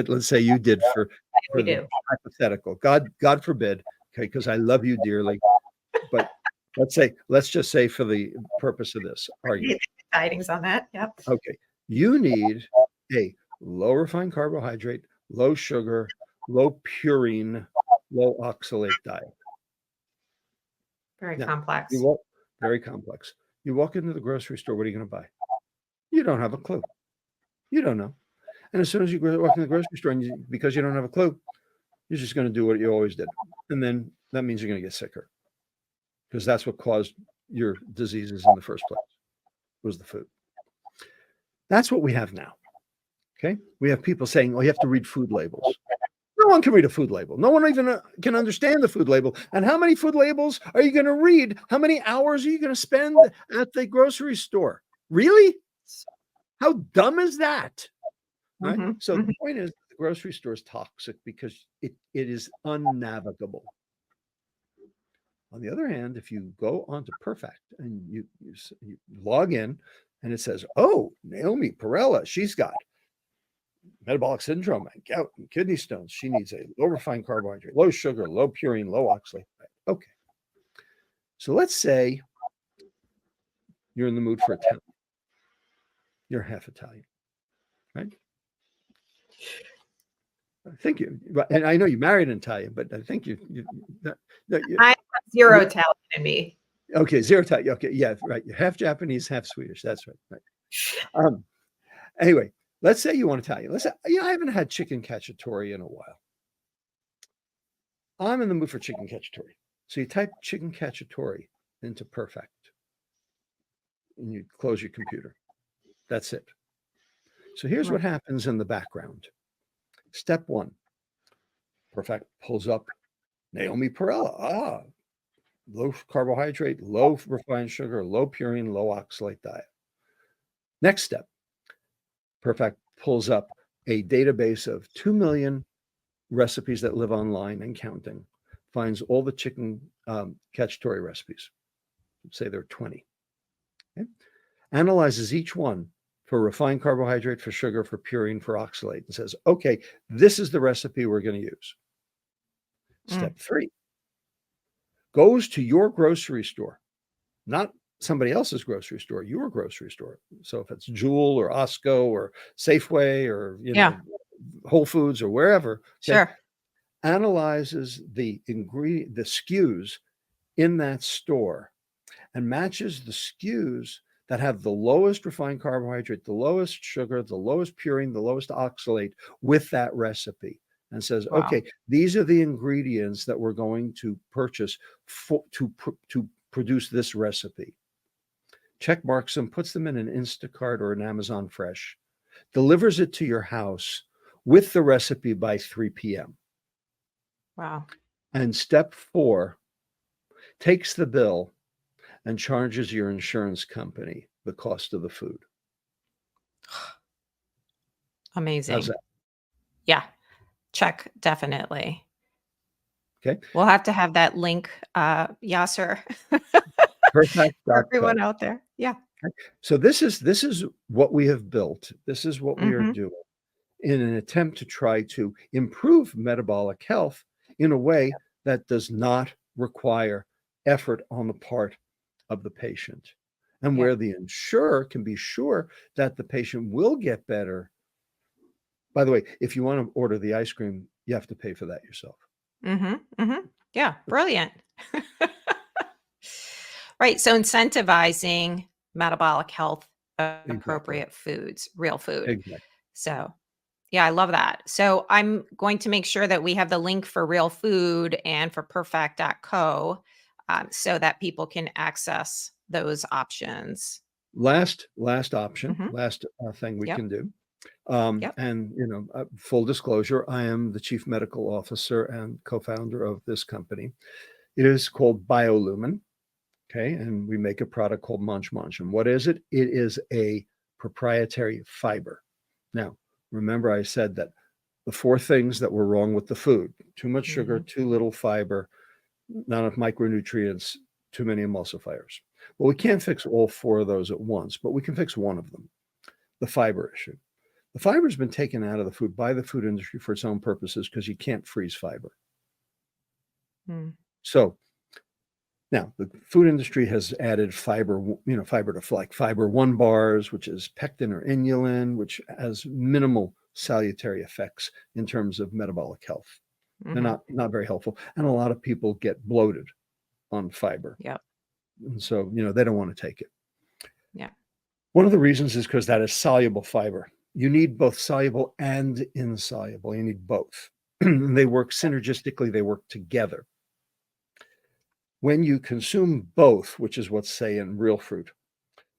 let's say you did We for the do. hypothetical. God forbid. Okay, because I love you dearly, but let's just say for the purpose of this argument, Tidings on that. Yep. okay, you need a low refined carbohydrate, low sugar, low purine, low oxalate diet. Very Now, you complex. walk very complex. You walk into the grocery store, what are you going to buy? You don't have a clue. You don't know. And as soon as you walk in the grocery store, and because you don't have a clue, you're just going to do what you always did. And then that means you're going to get sicker because that's what caused your diseases in the first place, was the food. That's what we have now. Okay. We have people saying, oh, you have to read food labels. No one can read a food label. No one even can understand the food label. And how many food labels are you going to read? How many hours are you going to spend at the grocery store? Really? How dumb is that? All right. Mhm. So the Mhm. point is, the grocery store is toxic because it is unnavigable. On the other hand, if you go onto Perfect and you log in and it says, oh, Naomi Parrella, she's got metabolic syndrome and gout and kidney stones. She needs a low refined carbohydrate, low sugar, low purine, low oxalate. Okay. So let's say you're in the mood for Italian. You're half Italian, right? I think and I know you married an Italian, but I think I have zero talent in me. okay, zero Italian. Okay, yeah, right. You're half Japanese, half Swedish. That's right. Right. Anyway, let's say you want Italian. Let's say, I haven't had chicken cacciatore in a while. I'm in the mood for chicken cacciatore. So you type chicken cacciatore into Perfect and you close your computer. That's it. So here's what happens in the background. Step one, Perfect pulls up Naomi Parrella. Low carbohydrate, low refined sugar, low purine, low oxalate diet. Next step, Perfect pulls up a database of 2 million recipes that live online and counting, finds all the chicken cacciatore recipes. Say there are 20. Okay? Analyzes each one for refined carbohydrate, for sugar, for purine, for oxalate, and says, okay, this is the recipe we're going to use. Step 3, goes to your grocery store, not somebody else's grocery store, your grocery store. So if it's Jewel or Osco or Safeway or Whole Foods or wherever, okay, Sure. analyzes the SKUs in that store and matches the SKUs that have the lowest refined carbohydrate, the lowest sugar, the lowest purine, the lowest oxalate with that recipe, and says, Wow. okay, these are the ingredients that we're going to purchase to produce this recipe. Check marks them, puts them in an Instacart or an Amazon Fresh, delivers it to your house with the recipe by 3 p.m. Wow. And step 4 takes the bill and charges your insurance company the cost of the food. Amazing. How's that? Yeah. Check, definitely. Okay. We'll have to have that link, Yasser, Perfect. for everyone out there. Yeah. So this is what we have built. This is what we are Mhm. doing in an attempt to try to improve metabolic health in a way that does not require effort on the part of the patient, and Yep. where the insurer can be sure that the patient will get better. By the way, if you want to order the ice cream, you have to pay for that yourself. Mhm. Mhm. Yeah. Brilliant. Right. So incentivizing metabolic health, Exactly. appropriate foods, real food. Exactly. So, yeah, I love that. So I'm going to make sure that we have the link for real food and for perfect.co, so that people can access those options. Last option, Mhm. last thing we Yep. can do. Yep. And full disclosure, I am the chief medical officer and co-founder of this company. It is called BioLumen. Okay, and we make a product called Munch Munch. And what is it? It is a proprietary fiber. Now, remember I said that the 4 things that were wrong with the food: too much sugar, Mhm. too little fiber, not enough micronutrients, too many emulsifiers. Well, we can't fix all 4 of those at once, but we can fix one of them, the fiber issue. The fiber's been taken out of the food by the food industry for its own purposes because you can't freeze fiber. Mm. So now the food industry has added fiber, fiber to like fiber 1 bars, which is pectin or inulin, which has minimal salutary effects in terms of metabolic health. They're Mhm. not very helpful, and a lot of people get bloated on fiber, Yep. and so they don't want to take it. Yeah. One of the reasons is because that is soluble fiber. You need both soluble and insoluble. You need both. They work synergistically. They work together. When you consume both, which is what's, say, in real fruit,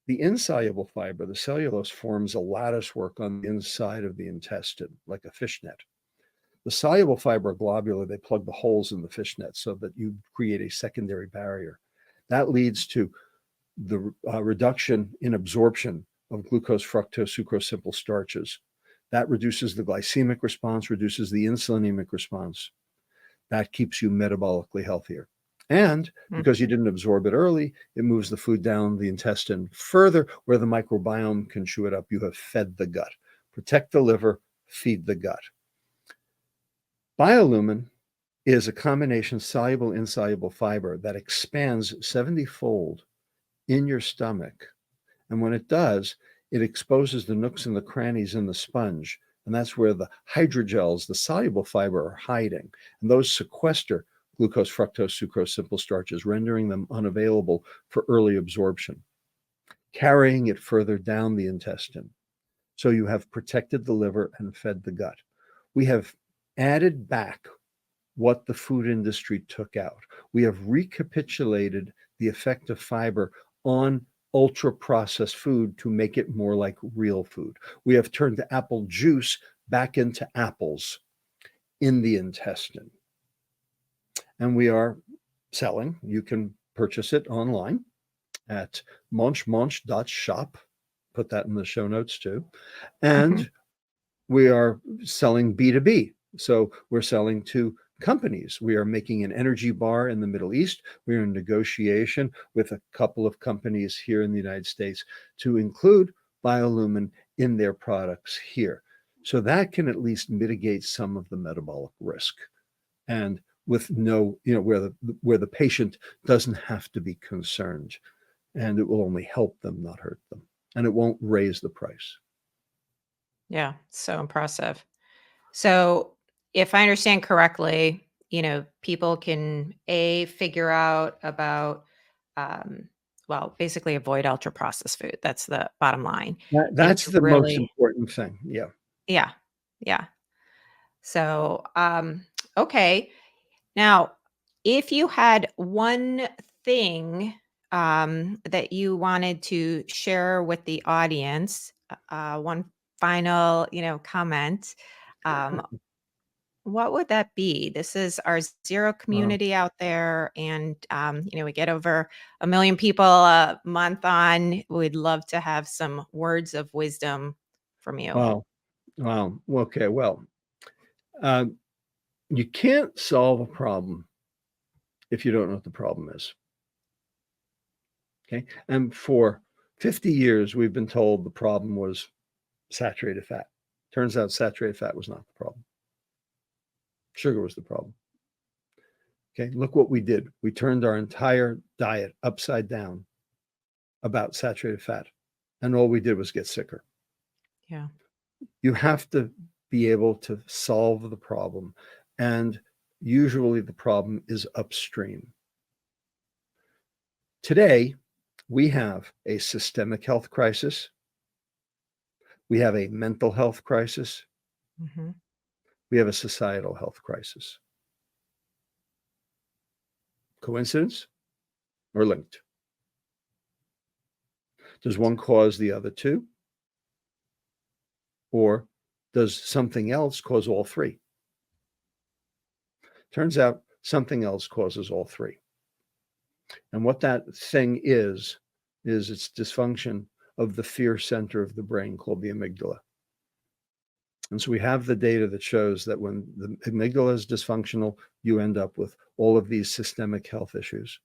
the insoluble fiber, the cellulose, forms a lattice work on the inside of the intestine, like a fishnet. The soluble fiber are globular. They plug the holes in the fishnet so that you create a secondary barrier. That leads to the reduction in absorption of glucose, fructose, sucrose, simple starches. That reduces the glycemic response, reduces the insulinemic response. That keeps you metabolically healthier. And because you didn't absorb it early, it moves the food down the intestine further where the microbiome can chew it up. You have fed the gut. Protect the liver, feed the gut. BioLumen is a combination soluble, insoluble fiber that expands 70-fold in your stomach. And when it does, it exposes the nooks and the crannies in the sponge. And that's where the hydrogels, the soluble fiber, are hiding. And those sequester glucose, fructose, sucrose, simple starches, rendering them unavailable for early absorption, carrying it further down the intestine. So you have protected the liver and fed the gut. We have added back what the food industry took out. We have recapitulated the effect of fiber on ultra processed food to make it more like real food. We have turned the apple juice back into apples in the intestine. And we are selling. You can purchase it online at munchmunch.shop. Put that in the show notes too. And we are selling B2B. So we're selling to companies. We are making an energy bar in the Middle East. We are in negotiation with a couple of companies here in the United States to include BioLumen in their products here. So that can at least mitigate some of the metabolic risk, and with no, where the patient doesn't have to be concerned, and it will only help them, not hurt them, and it won't raise the price. Yeah. So impressive. So if I understand correctly, people can figure out about um, well, basically avoid ultra processed food. That's the bottom line. That's To the most really, important thing. Yeah. yeah, yeah. So, okay. Now, if you had one thing that you wanted to share with the audience, one final, comment, um, what would that be? This is our zero Uh, community out there, and we get over 1 million people a month on. We'd love to have some words of wisdom from you. wow. Wow. Okay. Well, um, you can't solve a problem if you don't know what the problem is. Okay. And for 50 years, we've been told the problem was saturated fat. Turns out saturated fat was not the problem. Sugar was the problem. Okay. Look what we did. We turned our entire diet upside down about saturated fat. And all we did was get sicker. Yeah. You have to be able to solve the problem. And usually the problem is upstream. Today, we have a systemic health crisis. We have a mental health crisis. Hmm. We have a societal health crisis. Coincidence or linked? Does one cause the other two? Or does something else cause all three? Turns out something else causes all three. And what that thing is it's dysfunction of the fear center of the brain called the amygdala. And so we have the data that shows that when the amygdala is dysfunctional, you end up with all of these systemic health issues.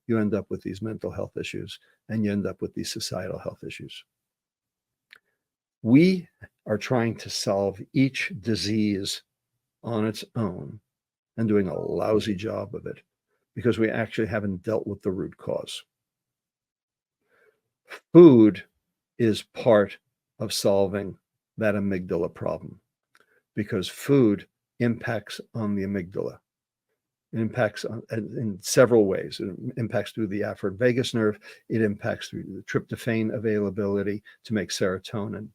You end up with these mental health issues, and you end up with these societal health issues. We are trying to solve each disease on its own and doing a lousy job of it because we actually haven't dealt with the root cause. Food is part of solving that amygdala problem because food impacts on the amygdala. It impacts in several ways. It impacts through the afferent vagus nerve. It impacts through the tryptophan availability to make serotonin.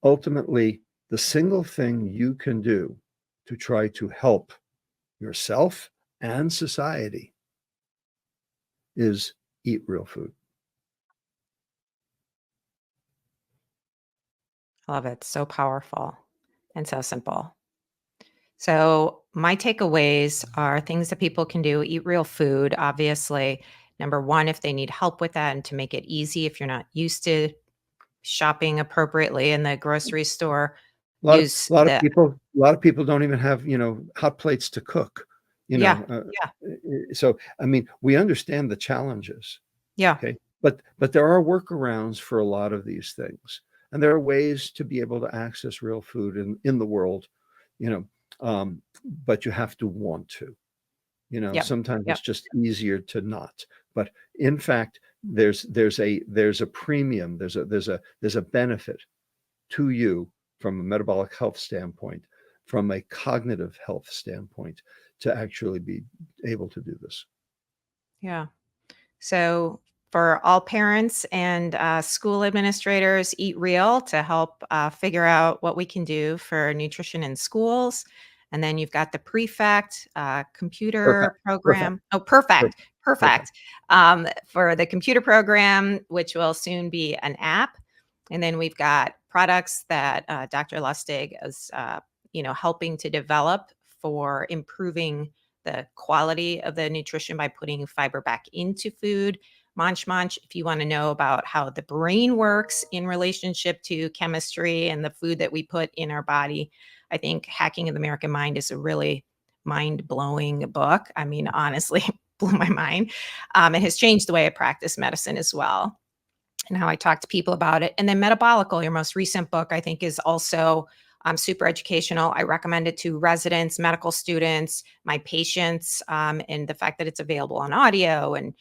Ultimately, the single thing you can do to try to help yourself and society is eat real food. I love it. So powerful and so simple. So, my takeaways are things that people can do: eat real food, obviously. Number one, if they need help with that, and to make it easy, if you're not used to shopping appropriately in the grocery store, A lot of use a lot of the, people a lot of people don't even have, hot plates to cook, you yeah, know, yeah, so, I mean, we understand the challenges, yeah, okay? But there are workarounds for a lot of these things, and there are ways to be able to access real food in the world, you know, but you have to want to. yeah, Sometimes yeah, it's just easier to not. But in fact, there's a premium, there's a benefit to you from a metabolic health standpoint, from a cognitive health standpoint, to actually be able to do this. yeah. So, for all parents and school administrators, eat real to help figure out what we can do for nutrition in schools. And then you've got the prefect Perfect. computer Perfect. program. Oh, perfect. Perfect. Perfect. Perfect. For the computer program, which will soon be an app. And then we've got products that Dr. Lustig is, helping to develop for improving the quality of the nutrition by putting fiber back into food. Munch Munch, if you want to know about how the brain works in relationship to chemistry and the food that we put in our body, I think Hacking of the American Mind is a really mind blowing book. I mean, honestly, blew my mind. It has changed the way I practice medicine as well and how I talk to people about it. And then Metabolical, your most recent book, I think is also super educational. I recommend it to residents, medical students, my patients, and the fact that it's available on audio and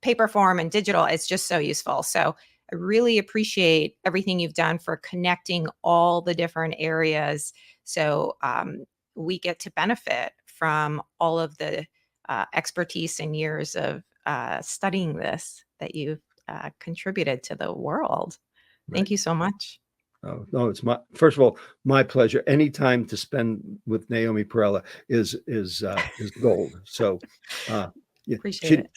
paper form and digital. It's just so useful. So I really appreciate everything you've done for connecting all the different areas, so we get to benefit from all of the expertise and years of studying this, that you've contributed to the world. Right. Thank you so much. Oh, no, it's first of all, my pleasure. Any time to spend with Naomi Parrella is gold. So, yeah, Appreciate it.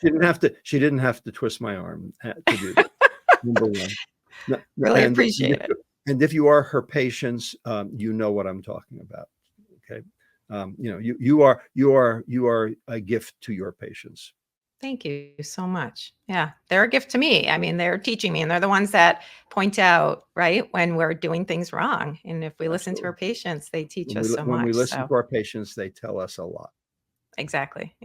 she didn't have to twist my arm to do that. Number one. Really appreciate it. And if you are her patients, you know what I'm talking about. Okay. You are a gift to your patients. Thank you so much. Yeah, they're a gift to me. I mean, they're teaching me, and they're the ones that point out, right, when we're doing things wrong. And if we listen to our patients, they teach us so When we much. listen So to our patients, they tell us a lot. exactly.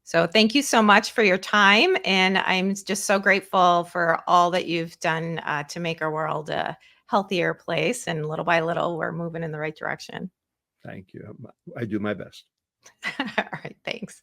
So thank you so much for your time. And I'm just so grateful for all that you've done to make our world a healthier place. And little by little, we're moving in the right direction. Thank you. I do my best. All right. Thanks.